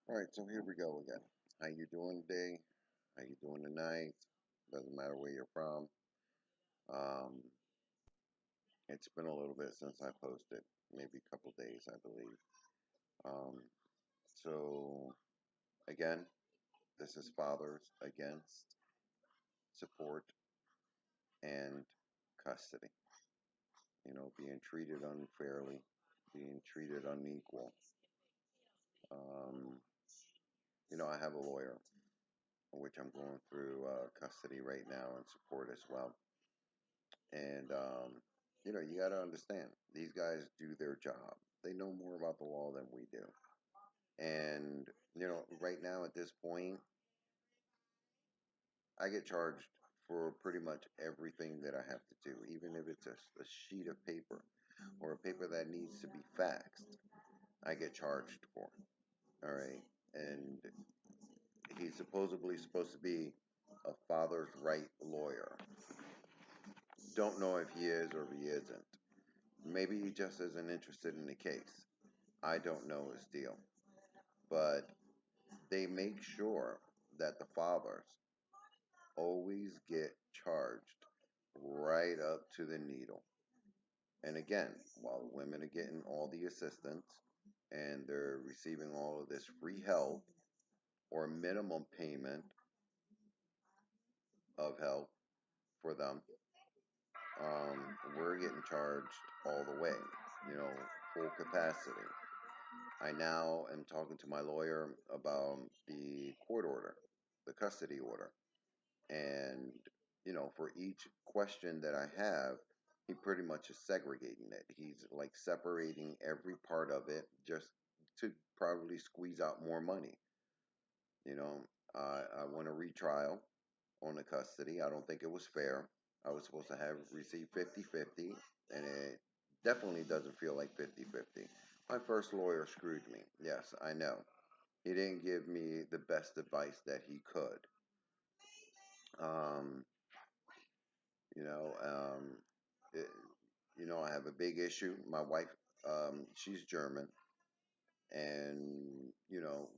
All right, so here we go again. How you doing today? How you doing tonight? Doesn't matter where you're from. Um, it's been a little bit since I posted, maybe a couple days, I believe. Um, so again, this is Fathers Against Support and Custody. Being treated unfairly, being treated unequal. Um, I have a lawyer, which I'm going through custody right now and support as well. And you got to understand, these guys do their job. They know more about the law than we do. And right now at this point, I get charged for pretty much everything that I have to do, even if it's a sheet of paper or a paper that needs to be faxed. I get charged for. All right, and he's supposedly supposed to be a father's right lawyer. Don't know if he is or if he isn't. Maybe he just isn't interested in the case. I don't know his deal. But they make sure that the fathers always get charged right up to the needle. And again, while the women are getting all the assistance and they're receiving all of this free help or minimum payment of help for them, we're getting charged all the way, full capacity. I now am talking to my lawyer about the court order, the custody order. And, for each question that I have, he pretty much is segregating it. He's like separating every part of it just to probably squeeze out more money. You know, I want a retrial on the custody. I don't think it was fair. I was supposed to have received 50-50, and it definitely doesn't feel like 50-50. My first lawyer screwed me. Yes, I know. He didn't give me the best advice that he could. Um, you know, um, it, I have a big issue. My wife, she's German, and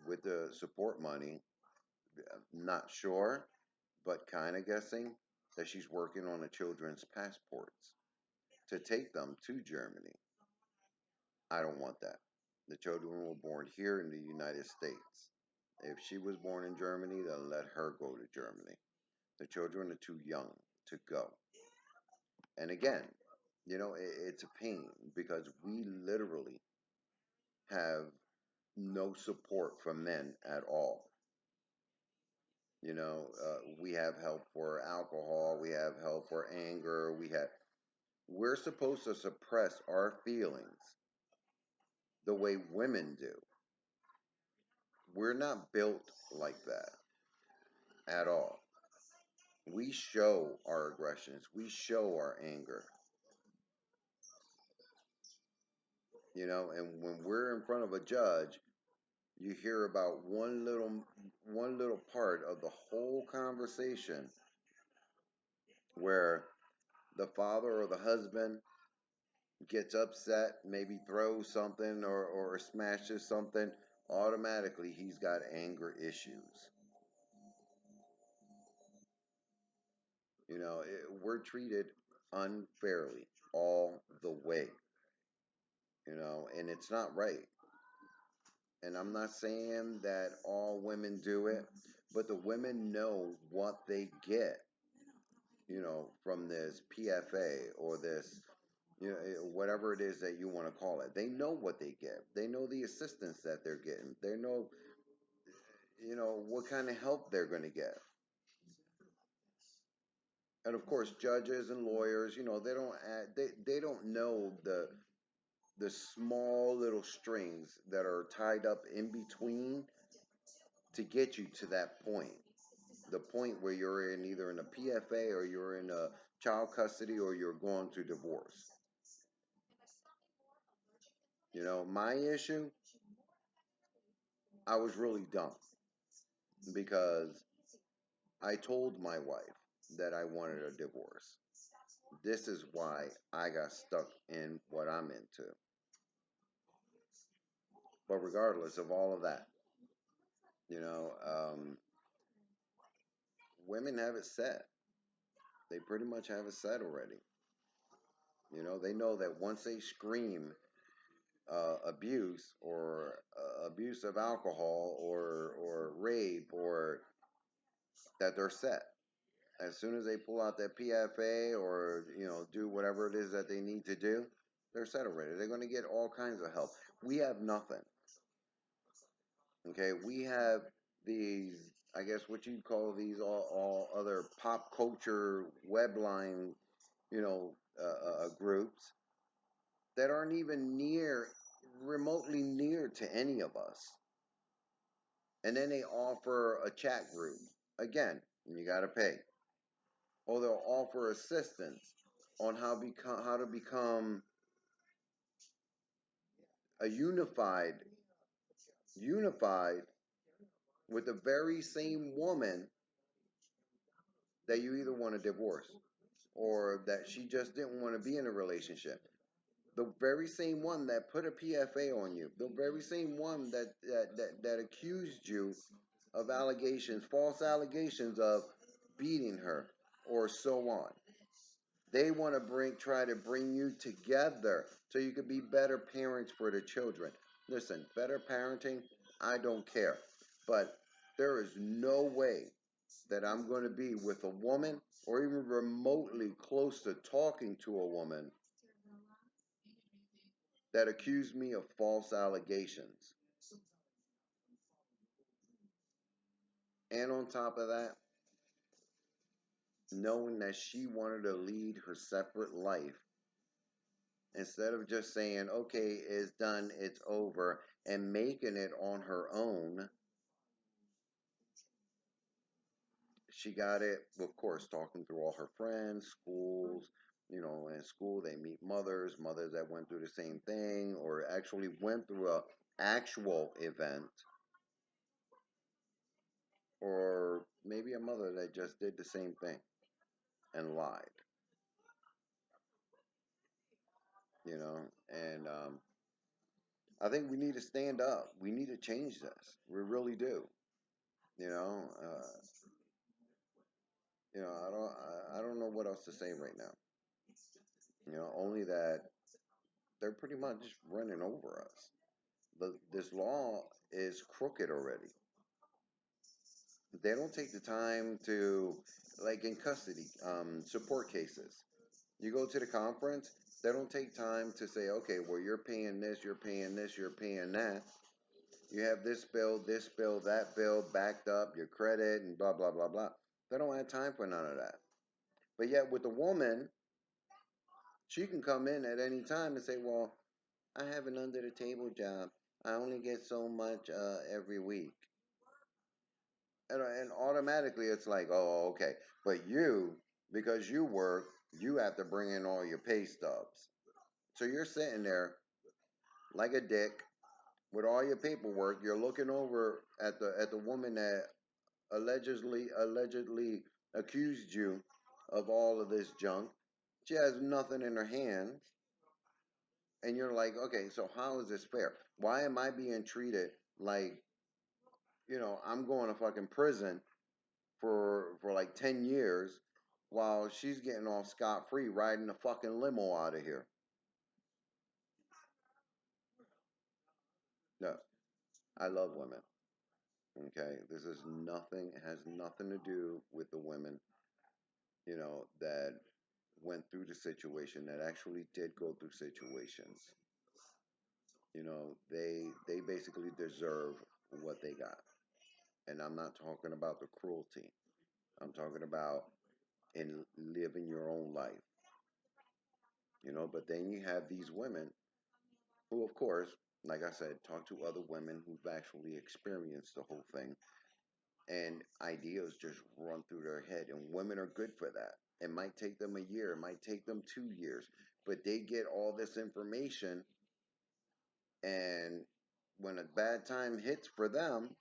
with the support money, not sure, but kind of guessing that she's working on the children's passports to take them to Germany. I don't want that. The children were born here in the United States. If she was born in Germany, then let her go to Germany. The children are too young to go. And again, it's a pain because we literally have no support from men at all. We have help for alcohol, we have help for anger, we're supposed to suppress our feelings the way women do. We're not built like that at all. We show our aggressions, we show our anger, and when we're in front of a judge, you hear about one little part of the whole conversation where the father or the husband gets upset, maybe throws something or smashes something, automatically he's got anger issues. We're treated unfairly all the way, and it's not right. And I'm not saying that all women do it, but the women know what they get, from this PFA or this, whatever it is that you want to call it. They know what they get. They know the assistance that they're getting. They know, what kind of help they're going to get. And of course, judges and lawyers, they don't know the small little strings that are tied up in between to get you to that point. The point where you're in either in a PFA or you're in a child custody or you're going to divorce. My issue, I was really dumb because I told my wife that I wanted a divorce. This is why I got stuck in what I'm into. But regardless of all of that, You know, women have it set. They pretty much have it set already. You know, they know that once they scream abuse or abuse of alcohol or rape or that they're set. As soon as they pull out that PFA or do whatever it is that they need to do, they're set already. They're going to get all kinds of help. We have nothing. Okay, we have these, I guess what you call these all other pop culture webline, groups that aren't even remotely near to any of us. And then they offer a chat group. Again, you got to pay. Or they'll offer assistance on how to become a unified with the very same woman that you either want to divorce or that she just didn't want to be in a relationship. The very same one that put a PFA on you, the very same one that accused you of allegations, false allegations of beating her, or so on. They want to try to bring you together so you could be better parents for the children. Listen, better parenting, I don't care. But there is no way that I'm going to be with a woman or even remotely close to talking to a woman that accused me of false allegations. And on top of that, knowing that she wanted to lead her separate life instead of just saying, okay, it's done, it's over, and making it on her own, she got it, of course, talking through all her friends, schools. In school they meet mothers that went through the same thing or actually went through a actual event, or maybe a mother that just did the same thing and lied. And I think we need to stand up. We need to change this. We really do. You know, uh, I don't know what else to say right now. Only that they're pretty much running over us. This law is crooked already. They don't take the time to, like in custody, support cases. You go to the conference, they don't take time to say, okay, well, you're paying this, you're paying this, you're paying that. You have this bill, that bill backed up, your credit, and blah, blah, blah, blah. They don't have time for none of that. But yet, with a woman, she can come in at any time and say, well, I have an under the table job. I only get so much every week. And automatically it's like, oh, okay. But you, because you work, you have to bring in all your pay stubs. So you're sitting there like a dick with all your paperwork. You're looking over at the woman that allegedly accused you of all of this junk. She has nothing in her hands. And you're like, okay, so how is this fair? Why am I being treated like, I'm going to fucking prison for like 10 years while she's getting off scot free riding a fucking limo out of here? No, I love women. Okay, this is nothing, it has nothing to do with the women, that went through the situation, that actually did go through situations. They basically deserve what they got. And I'm not talking about the cruelty. I'm talking about in living your own life. But then you have these women who, of course, like I said, talk to other women who've actually experienced the whole thing, and ideas just run through their head. And women are good for that. It might take them a year, it might take them 2 years, but they get all this information, and when a bad time hits for them,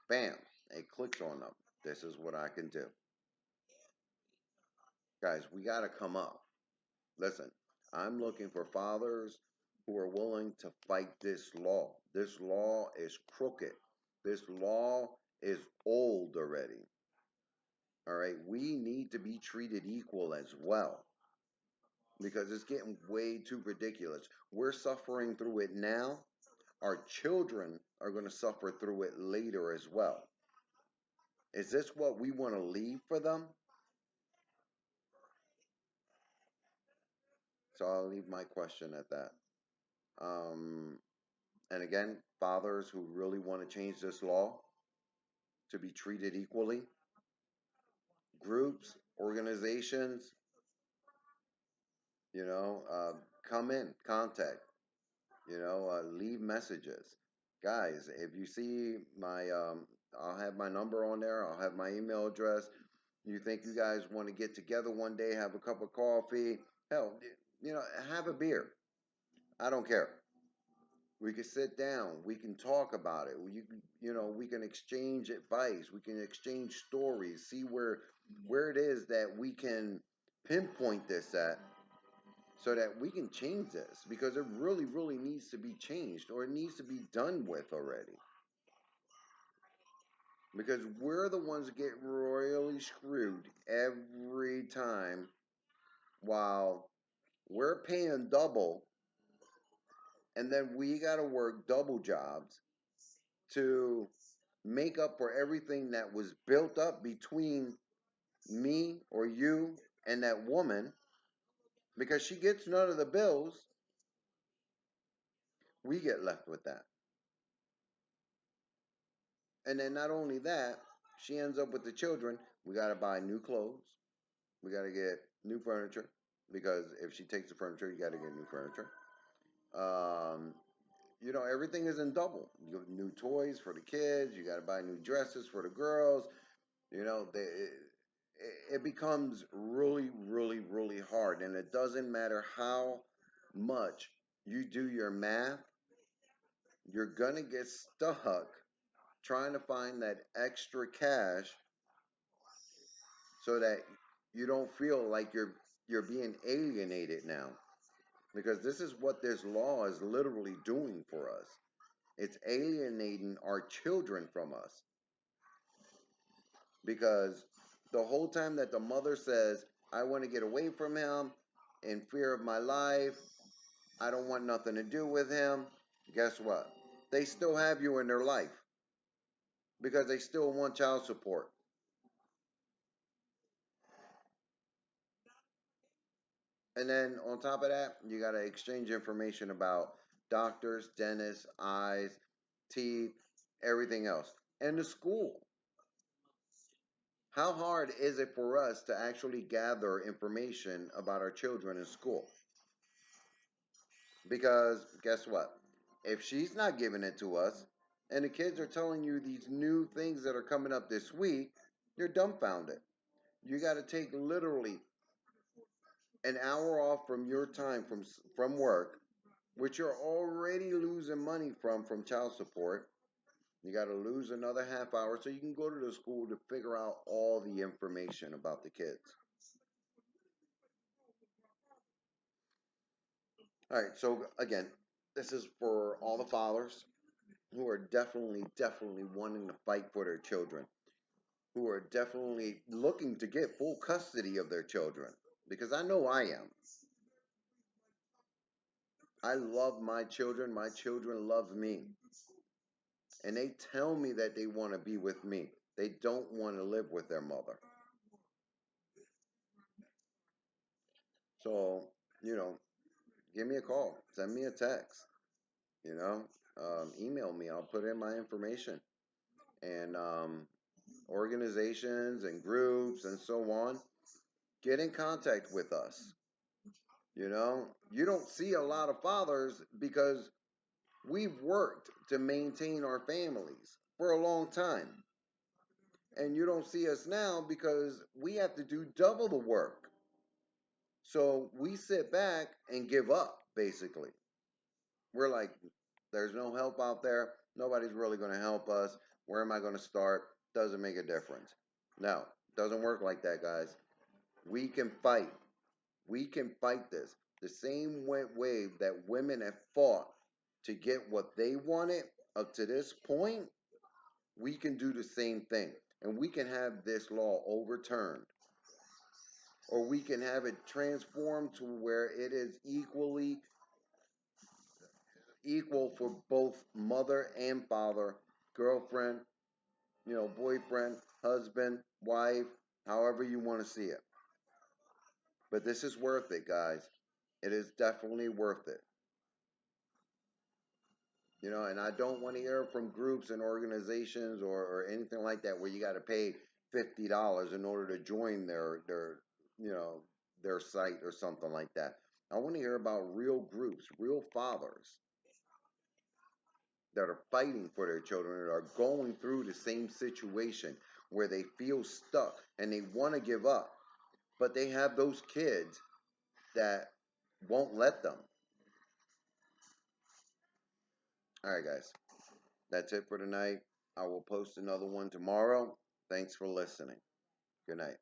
bam, it clicks on them. This is what I can do. Guys, we got to come up. Listen, I'm looking for fathers who are willing to fight this law. This law is crooked. This law is old already. All right, we need to be treated equal as well because it's getting way too ridiculous. We're suffering through it now. Our children are going to suffer through it later as well. Is this what we want to leave for them? So I'll leave my question at that. Um, and again, fathers who really want to change this law to be treated equally, groups, organizations, you know, come in, contact, leave messages. Guys, if you see I'll have my number on there, I'll have my email address. You think you guys want to get together one day, have a cup of coffee, hell, have a beer. I don't care. We can sit down. We can talk about it. We can exchange advice. We can exchange stories. See where it is that we can pinpoint this at, so that we can change this because it really, really needs to be changed or it needs to be done with already. Because we're the ones that get royally screwed every time while we're paying double and then we got to work double jobs to make up for everything that was built up between me or you and that woman because she gets none of the bills. We get left with that. And then not only that, she ends up with the children. We got to buy new clothes. We got to get new furniture because if she takes the furniture, you got to get new furniture. Um, everything is in double. You have new toys for the kids. You got to buy new dresses for the girls. It becomes really, really, really hard. And it doesn't matter how much you do your math, you're going to get stuck trying to find that extra cash so that you don't feel like you're being alienated now, because this is what this law is literally doing for us. It's alienating our children from us, because the whole time that the mother says, I want to get away from him in fear of my life, I don't want nothing to do with him, guess what? They still have you in their life because they still want child support. And then on top of that, you got to exchange information about doctors, dentists, eyes, teeth, everything else. And the school. How hard is it for us to actually gather information about our children in school? Because guess what? If she's not giving it to us and the kids are telling you these new things that are coming up this week, you're dumbfounded. You got to take literally an hour off from your time from work, which you're already losing money from child support. You got to lose another half hour so you can go to the school to figure out all the information about the kids. All right, so again, this is for all the fathers who are definitely, definitely wanting to fight for their children, who are definitely looking to get full custody of their children, because I know I am. I love my children. My children love me. And they tell me that they want to be with me. They don't want to live with their mother. So, you know, give me a call, send me a text, you know, email me. I'll put in my information. And organizations and groups and so on, get in contact with us. You don't see a lot of fathers because we've worked to maintain our families for a long time. And you don't see us now because we have to do double the work. So we sit back and give up, basically. We're like, there's no help out there. Nobody's really going to help us. Where am I going to start? Doesn't make a difference. No, doesn't work like that, guys. We can fight. We can fight this. The same way that women have fought to get what they wanted up to this point, we can do the same thing. And we can have this law overturned. Or we can have it transformed to where it is equal for both mother and father, girlfriend, boyfriend, husband, wife, however you want to see it. But this is worth it, guys. It is definitely worth it. And I don't want to hear from groups and organizations or anything like that where you got to pay $50 in order to join you know their site or something like that. I want to hear about real groups, real fathers that are fighting for their children, that are going through the same situation where they feel stuck and they want to give up, but they have those kids that won't let them. All right, guys, that's it for tonight. I will post another one tomorrow. Thanks for listening. Good night.